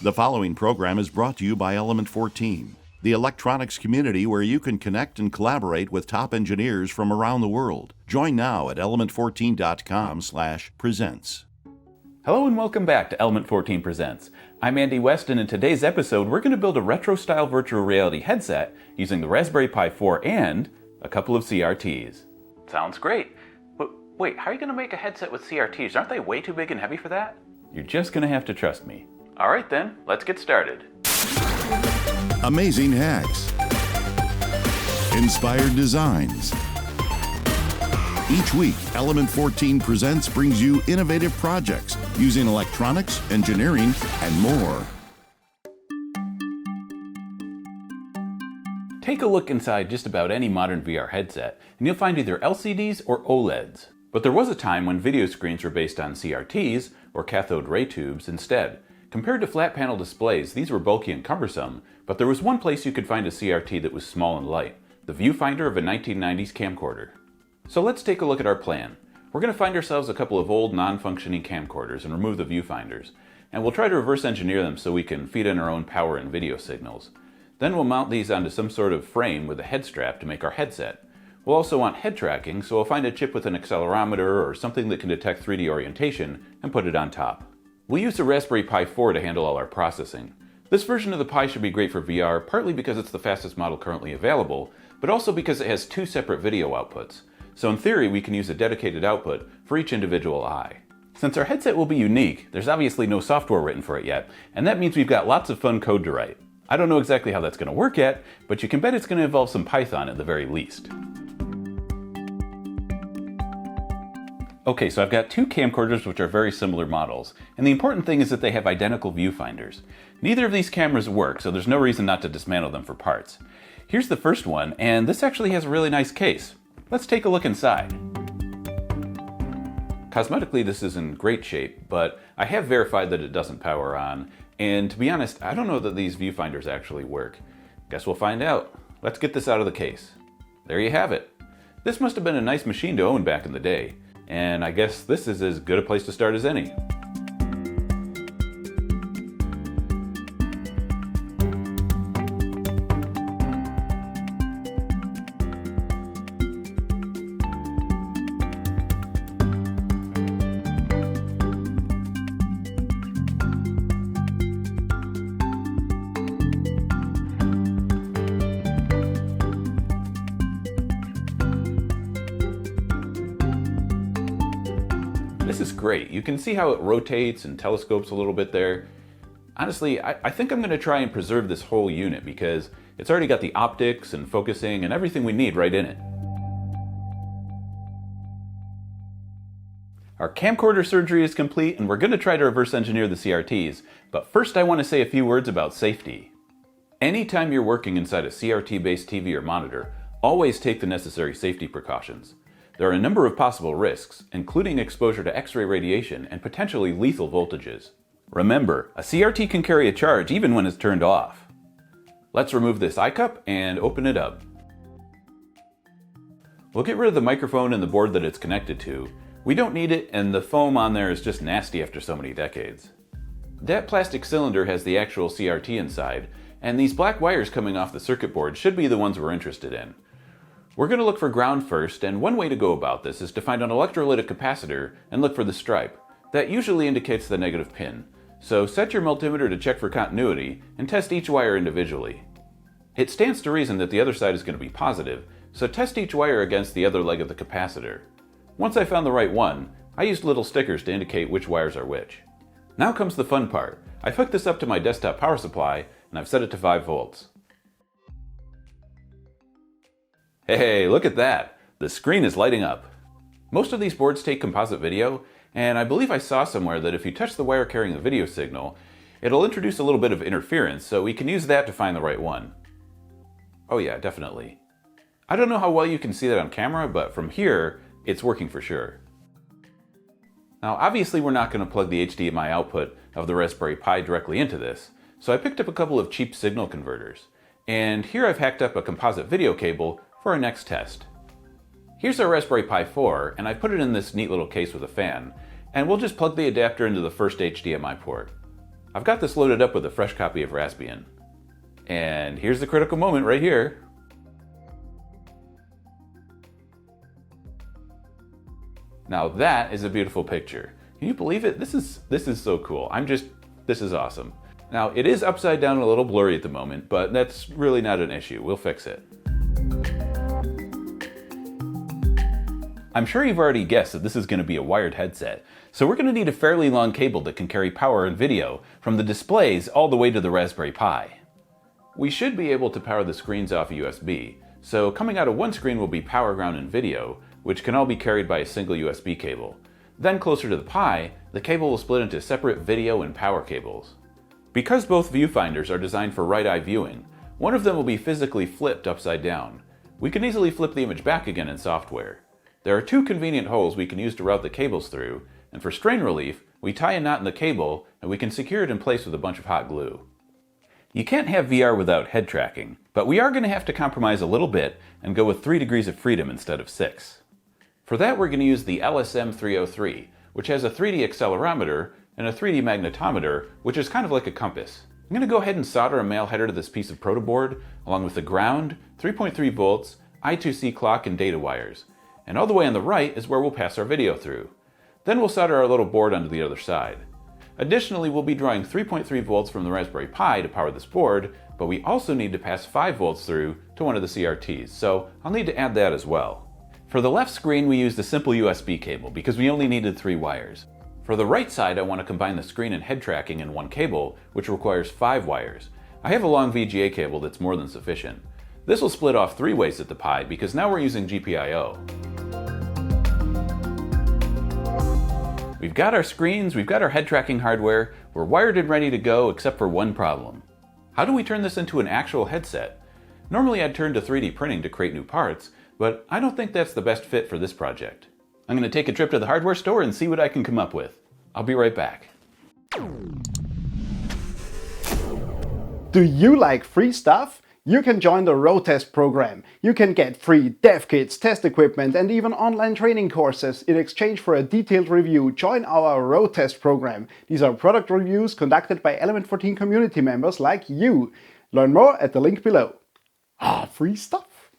The following program is brought to you by Element 14, the electronics community where you can connect and collaborate with top engineers from around the world. Join now at element14.com/presents. Hello and welcome back to Element 14 Presents. I'm Andy West, and in today's episode we're going to build a retro-style virtual reality headset using the Raspberry Pi 4 and a couple of CRTs. Sounds great. But wait, how are you going to make a headset with CRTs? Aren't they way too big and heavy for that? You're just going to have to trust me. Alright then, let's get started. Amazing hacks. Inspired designs. Each week, Element 14 Presents brings you innovative projects using electronics, engineering, and more. Take a look inside just about any modern VR headset, and you'll find either LCDs or OLEDs. But there was a time when video screens were based on CRTs, or cathode ray tubes, instead. Compared to flat panel displays, these were bulky and cumbersome, but there was one place you could find a CRT that was small and light, the viewfinder of a 1990s camcorder. So let's take a look at our plan. We're going to find ourselves a couple of old non-functioning camcorders and remove the viewfinders, and we'll try to reverse engineer them so we can feed in our own power and video signals. Then we'll mount these onto some sort of frame with a head strap to make our headset. We'll also want head tracking, so we'll find a chip with an accelerometer or something that can detect 3D orientation and put it on top. We'll use the Raspberry Pi 4 to handle all our processing. This version of the Pi should be great for VR, partly because it's the fastest model currently available, but also because it has two separate video outputs. So in theory, we can use a dedicated output for each individual eye. Since our headset will be unique, there's obviously no software written for it yet, and that means we've got lots of fun code to write. I don't know exactly how that's going to work yet, but you can bet it's going to involve some Python at the very least. Okay, so I've got two camcorders which are very similar models, and the important thing is that they have identical viewfinders. Neither of these cameras work, so there's no reason not to dismantle them for parts. Here's the first one, and this actually has a really nice case. Let's take a look inside. Cosmetically, this is in great shape, but I have verified that it doesn't power on, and to be honest, I don't know that these viewfinders actually work. Guess we'll find out. Let's get this out of the case. There you have it. This must have been a nice machine to own back in the day. And I guess this is as good a place to start as any. This is great. You can see how it rotates and telescopes a little bit there. Honestly, I think I'm going to try and preserve this whole unit because it's already got the optics and focusing and everything we need right in it. Our camcorder surgery is complete and we're going to try to reverse engineer the CRTs, but first I want to say a few words about safety. Anytime you're working inside a CRT-based TV or monitor, always take the necessary safety precautions. There are a number of possible risks, including exposure to X-ray radiation and potentially lethal voltages. Remember, a CRT can carry a charge even when it's turned off. Let's remove this eye cup and open it up. We'll get rid of the microphone and the board that it's connected to. We don't need it, and the foam on there is just nasty after so many decades. That plastic cylinder has the actual CRT inside, and these black wires coming off the circuit board should be the ones we're interested in. We're going to look for ground first, and one way to go about this is to find an electrolytic capacitor and look for the stripe. That usually indicates the negative pin. So set your multimeter to check for continuity and test each wire individually. It stands to reason that the other side is going to be positive, so test each wire against the other leg of the capacitor. Once I found the right one, I used little stickers to indicate which wires are which. Now comes the fun part. I've hooked this up to my desktop power supply, and I've set it to 5 volts. Hey, look at that! The screen is lighting up. Most of these boards take composite video, and I believe I saw somewhere that if you touch the wire carrying the video signal, it'll introduce a little bit of interference, so we can use that to find the right one. Oh yeah, definitely. I don't know how well you can see that on camera, but from here, it's working for sure. Now obviously we're not going to plug the HDMI output of the Raspberry Pi directly into this, so I picked up a couple of cheap signal converters. And here I've hacked up a composite video cable for our next test. Here's our Raspberry Pi 4, and I put it in this neat little case with a fan, and we'll just plug the adapter into the first HDMI port. I've got this loaded up with a fresh copy of Raspbian. And here's the critical moment right here. Now that is a beautiful picture. Can you believe it? This is so cool. This is awesome. Now it is upside down and a little blurry at the moment, but that's really not an issue. We'll fix it. I'm sure you've already guessed that this is going to be a wired headset, so we're going to need a fairly long cable that can carry power and video from the displays all the way to the Raspberry Pi. We should be able to power the screens off USB, so coming out of one screen will be power, ground, and video, which can all be carried by a single USB cable. Then closer to the Pi, the cable will split into separate video and power cables. Because both viewfinders are designed for right-eye viewing, one of them will be physically flipped upside down. We can easily flip the image back again in software. There are two convenient holes we can use to route the cables through, and for strain relief, we tie a knot in the cable and we can secure it in place with a bunch of hot glue. You can't have VR without head tracking, but we are going to have to compromise a little bit and go with 3 degrees of freedom instead of 6. For that, we're going to use the LSM303, which has a 3D accelerometer and a 3D magnetometer, which is kind of like a compass. I'm going to go ahead and solder a male header to this piece of protoboard, along with the ground, 3.3 volts, I2C clock, and data wires. And all the way on the right is where we'll pass our video through. Then we'll solder our little board onto the other side. Additionally, we'll be drawing 3.3 volts from the Raspberry Pi to power this board, but we also need to pass 5 volts through to one of the CRTs, so I'll need to add that as well. For the left screen, we used a simple USB cable because we only needed 3 wires. For the right side, I want to combine the screen and head tracking in one cable, which requires 5 wires. I have a long VGA cable that's more than sufficient. This will split off 3 ways at the Pi because now we're using GPIO. We've got our screens, we've got our head tracking hardware, we're wired and ready to go except for one problem. How do we turn this into an actual headset? Normally I'd turn to 3D printing to create new parts, but I don't think that's the best fit for this project. I'm going to take a trip to the hardware store and see what I can come up with. I'll be right back. Do you like free stuff? You can join the Road Test program. You can get free dev kits, test equipment, and even online training courses in exchange for a detailed review. Join our Road Test program. These are product reviews conducted by Element 14 community members like you. Learn more at the link below. Free stuff.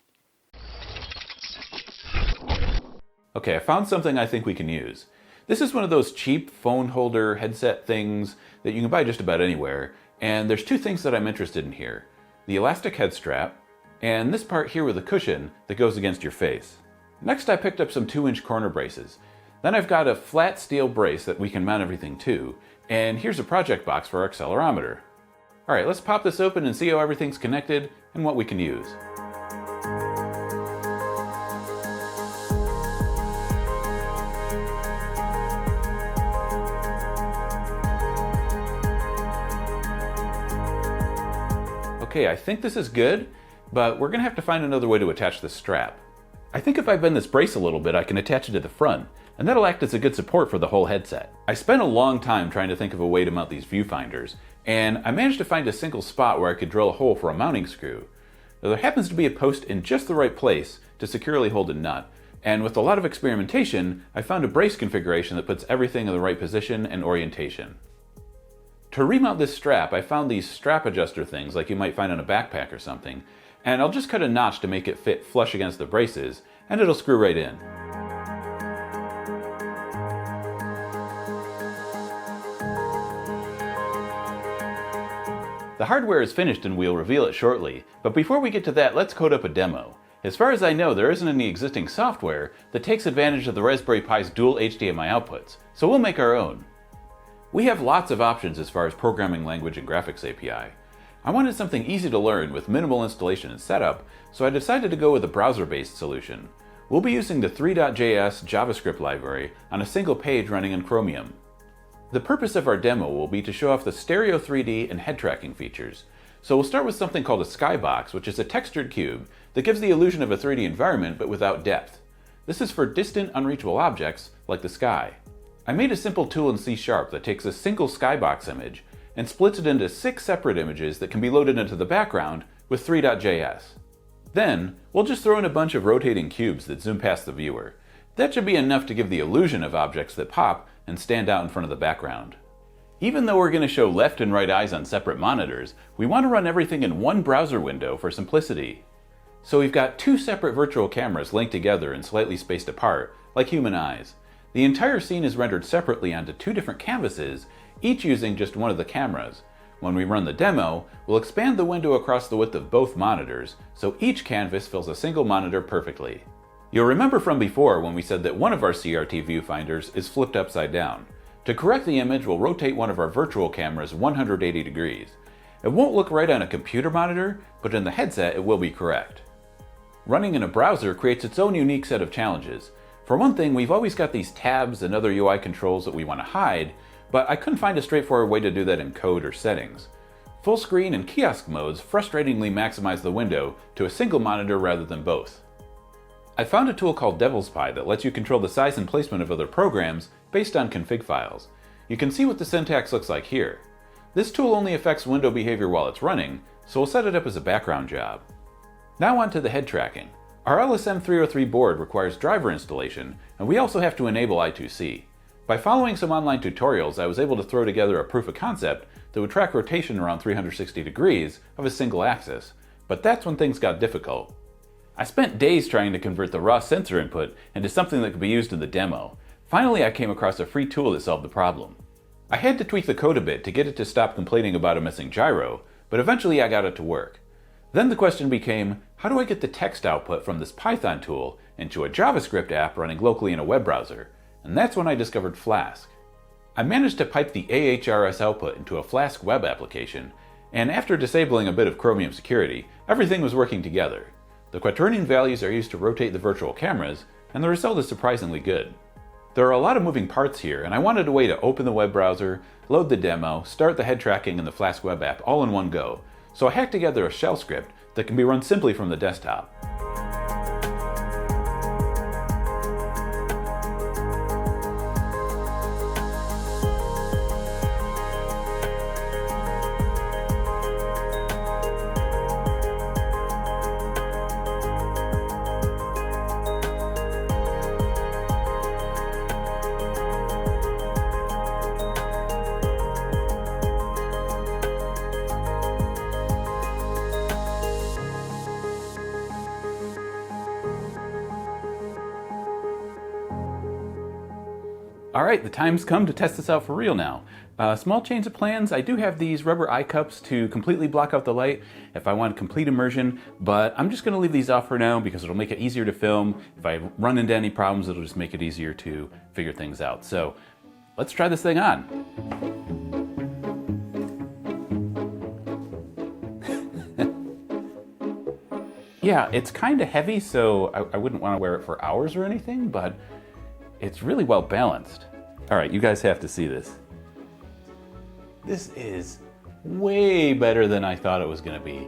Okay, I found something I think we can use. This is one of those cheap phone holder headset things that you can buy just about anywhere, and there's 2 things that I'm interested in here. The elastic head strap, and this part here with a cushion that goes against your face. Next I picked up some 2-inch corner braces. Then I've got a flat steel brace that we can mount everything to, and here's a project box for our accelerometer. Alright, let's pop this open and see how everything's connected and what we can use. Okay, I think this is good, but we're going to have to find another way to attach this strap. I think if I bend this brace a little bit, I can attach it to the front, and that'll act as a good support for the whole headset. I spent a long time trying to think of a way to mount these viewfinders, and I managed to find a single spot where I could drill a hole for a mounting screw. Now, there happens to be a post in just the right place to securely hold a nut, and with a lot of experimentation, I found a brace configuration that puts everything in the right position and orientation. To remount this strap, I found these strap adjuster things like you might find on a backpack or something, and I'll just cut a notch to make it fit flush against the braces, and it'll screw right in. The hardware is finished and we'll reveal it shortly, but before we get to that, let's code up a demo. As far as I know, there isn't any existing software that takes advantage of the Raspberry Pi's dual HDMI outputs, so we'll make our own. We have lots of options as far as programming language and graphics API. I wanted something easy to learn with minimal installation and setup, so I decided to go with a browser-based solution. We'll be using the 3.js JavaScript library on a single page running in Chromium. The purpose of our demo will be to show off the stereo 3D and head tracking features. So we'll start with something called a skybox, which is a textured cube that gives the illusion of a 3D environment but without depth. This is for distant, unreachable objects like the sky. I made a simple tool in C# that takes a single skybox image and splits it into 6 separate images that can be loaded into the background with 3.js. Then, we'll just throw in a bunch of rotating cubes that zoom past the viewer. That should be enough to give the illusion of objects that pop and stand out in front of the background. Even though we're going to show left and right eyes on separate monitors, we want to run everything in one browser window for simplicity. So we've got two separate virtual cameras linked together and slightly spaced apart, like human eyes. The entire scene is rendered separately onto two different canvases, each using just one of the cameras. When we run the demo, we'll expand the window across the width of both monitors, so each canvas fills a single monitor perfectly. You'll remember from before when we said that one of our CRT viewfinders is flipped upside down. To correct the image, we'll rotate one of our virtual cameras 180 degrees. It won't look right on a computer monitor, but in the headset it will be correct. Running in a browser creates its own unique set of challenges. For one thing, we've always got these tabs and other UI controls that we want to hide, but I couldn't find a straightforward way to do that in code or settings. Full screen and kiosk modes frustratingly maximize the window to a single monitor rather than both. I found a tool called Devil's Pie that lets you control the size and placement of other programs based on config files. You can see what the syntax looks like here. This tool only affects window behavior while it's running, so we'll set it up as a background job. Now on to the head tracking. Our LSM303 board requires driver installation, and we also have to enable I2C. By following some online tutorials, I was able to throw together a proof of concept that would track rotation around 360 degrees of a single axis, but that's when things got difficult. I spent days trying to convert the raw sensor input into something that could be used in the demo. Finally, I came across a free tool that solved the problem. I had to tweak the code a bit to get it to stop complaining about a missing gyro, but eventually I got it to work. Then the question became, how do I get the text output from this Python tool into a JavaScript app running locally in a web browser? And that's when I discovered Flask. I managed to pipe the AHRS output into a Flask web application, and after disabling a bit of Chromium security, everything was working together. The quaternion values are used to rotate the virtual cameras, and the result is surprisingly good. There are a lot of moving parts here, and I wanted a way to open the web browser, load the demo, start the head tracking and the Flask web app all in one go, so I hacked together a shell script that can be run simply from the desktop. Alright, the time's come to test this out for real now. Small change of plans. I do have these rubber eye cups to completely block out the light if I want complete immersion, but I'm just going to leave these off for now because it'll make it easier to film. If I run into any problems, it'll just make it easier to figure things out. So let's try this thing on. Yeah, it's kind of heavy, so I wouldn't want to wear it for hours or anything, but it's really well balanced. All right, you guys have to see this. This is way better than I thought it was going to be.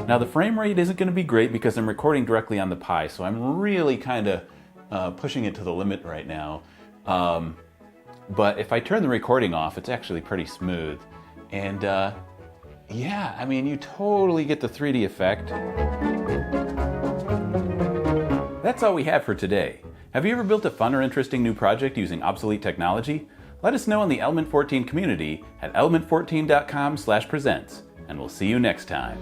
Now the frame rate isn't going to be great because I'm recording directly on the Pi, so I'm really kind of pushing it to the limit right now. But if I turn the recording off, it's actually pretty smooth. And yeah, I mean, you totally get the 3D effect. That's all we have for today. Have you ever built a fun or interesting new project using obsolete technology? Let us know in the Element 14 community at element14.com/presents, and we'll see you next time.